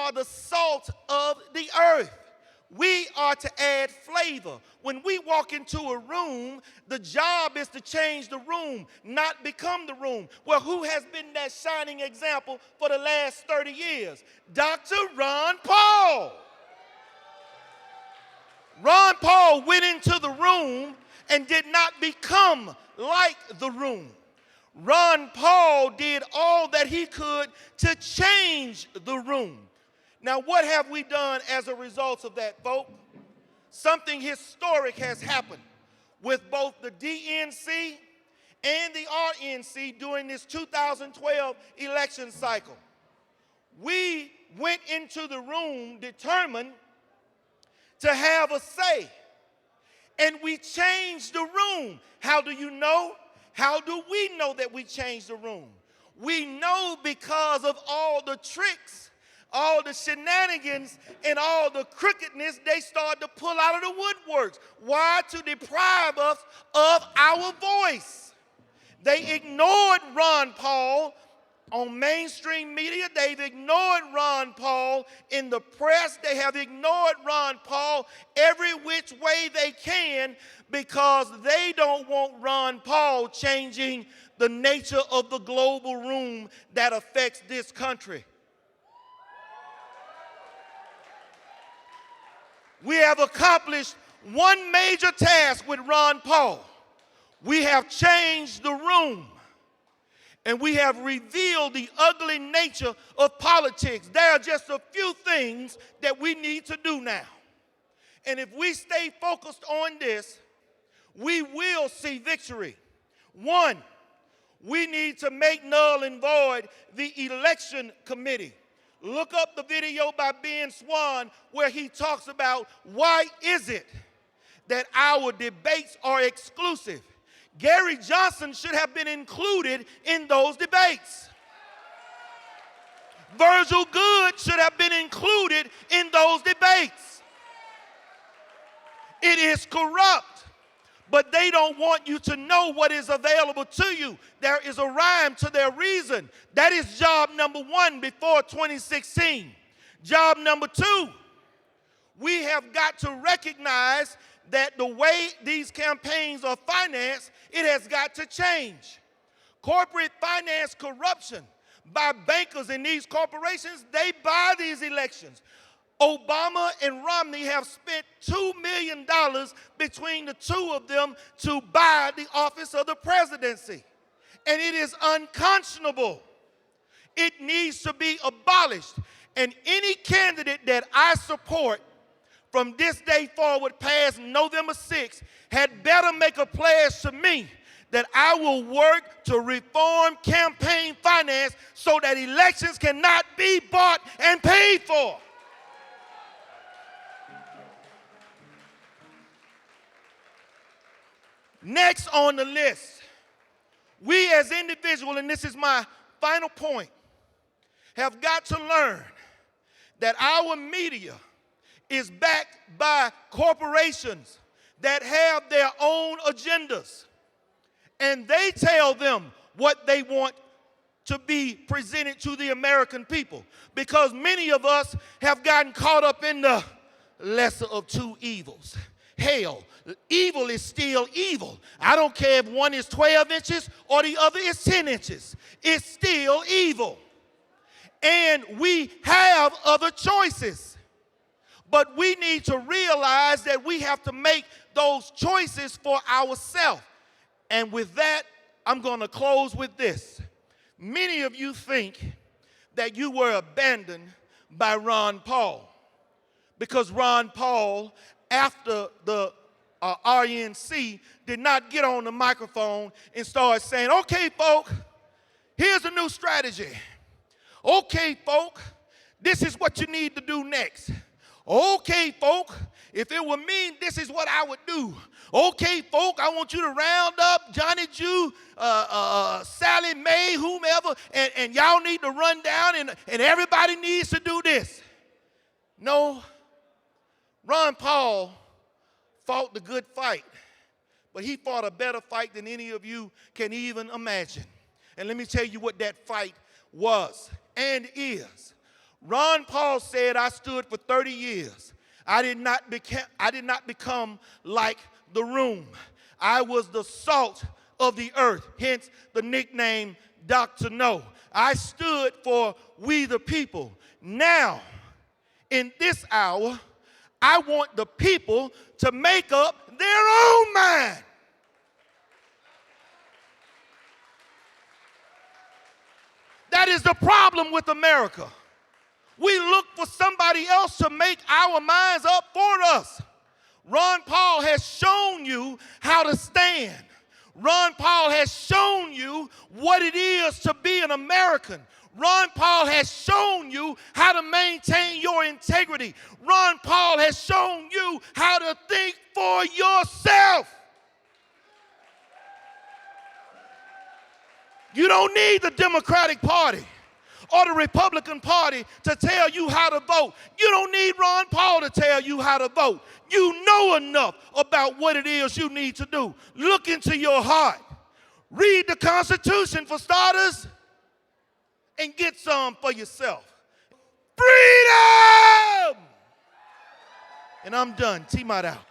are the salt of the earth. We are to add flavor. When we walk into a room, the job is to change the room, not become the room. Well, who has been that shining example for the last 30 years? Dr. Ron Paul. Ron Paul went into the room and did not become like the room. Ron Paul did all that he could to change the room. Now, what have we done as a result of that, folks? Something historic has happened with both the DNC and the RNC during this 2012 election cycle. We went into the room determined to have a say, and we changed the room. How do you know? How do we know that we changed the room? We know because of all the tricks, all the shenanigans, and all the crookedness they started to pull out of the woodworks. Why? To deprive us of our voice. They ignored Ron Paul on mainstream media. They've ignored Ron Paul in the press. They have ignored Ron Paul every which way they can because they don't want Ron Paul changing the nature of the global room that affects this country. We have accomplished one major task with Ron Paul. We have changed the room, and we have revealed the ugly nature of politics. There are just a few things that we need to do now. And if we stay focused on this, we will see victory. One, we need to make null and void the election committee. Look up the video by Ben Swan where he talks about why is it that our debates are exclusive. Gary Johnson should have been included in those debates. Virgil Goode should have been included in those debates. It is corrupt. But they don't want you to know what is available to you. There is a rhyme to their reason. That is job number one before 2016. Job number two, we have got to recognize that the way these campaigns are financed, it has got to change. Corporate finance corruption by bankers in these corporations, they buy these elections. Obama and Romney have spent $2 million between the two of them to buy the office of the presidency. And it is unconscionable. It needs to be abolished. And any candidate that I support from this day forward past November 6th had better make a pledge to me that I will work to reform campaign finance so that elections cannot be bought and paid for. Next on the list, we as individuals, and this is my final point, have got to learn that our media is backed by corporations that have their own agendas, and they tell them what they want to be presented to the American people, because many of us have gotten caught up in the lesser of two evils. Hell, evil is still evil. I don't care if one is 12 inches or the other is 10 inches. It's still evil. And we have other choices. But we need to realize that we have to make those choices for ourselves. And with that, I'm going to close with this. Many of you think that you were abandoned by Ron Paul because Ron Paul, after the RNC, did not get on the microphone and start saying, okay, folk, here's a new strategy. Okay, folk, this is what you need to do next. Okay, folk, if it were me, this is what I would do. Okay, folk, I want you to round up Johnny Jew, Sally Mae, whomever, and y'all need to run down, and everybody needs to do this. No. Ron Paul fought the good fight, but he fought a better fight than any of you can even imagine. And let me tell you what that fight was and is. Ron Paul said, I stood for 30 years. I did not become like the room. I was the salt of the earth, hence the nickname Dr. No. I stood for we the people. Now, in this hour, I want the people to make up their own mind. That is the problem with America. We look for somebody else to make our minds up for us. Ron Paul has shown you how to stand. Ron Paul has shown you what it is to be an American. Ron Paul has shown you how to maintain your integrity. Ron Paul has shown you how to think for yourself. You don't need the Democratic Party or the Republican Party to tell you how to vote. You don't need Ron Paul to tell you how to vote. You know enough about what it is you need to do. Look into your heart. Read the Constitution for starters and get some for yourself. Freedom! And I'm done. TMOT out.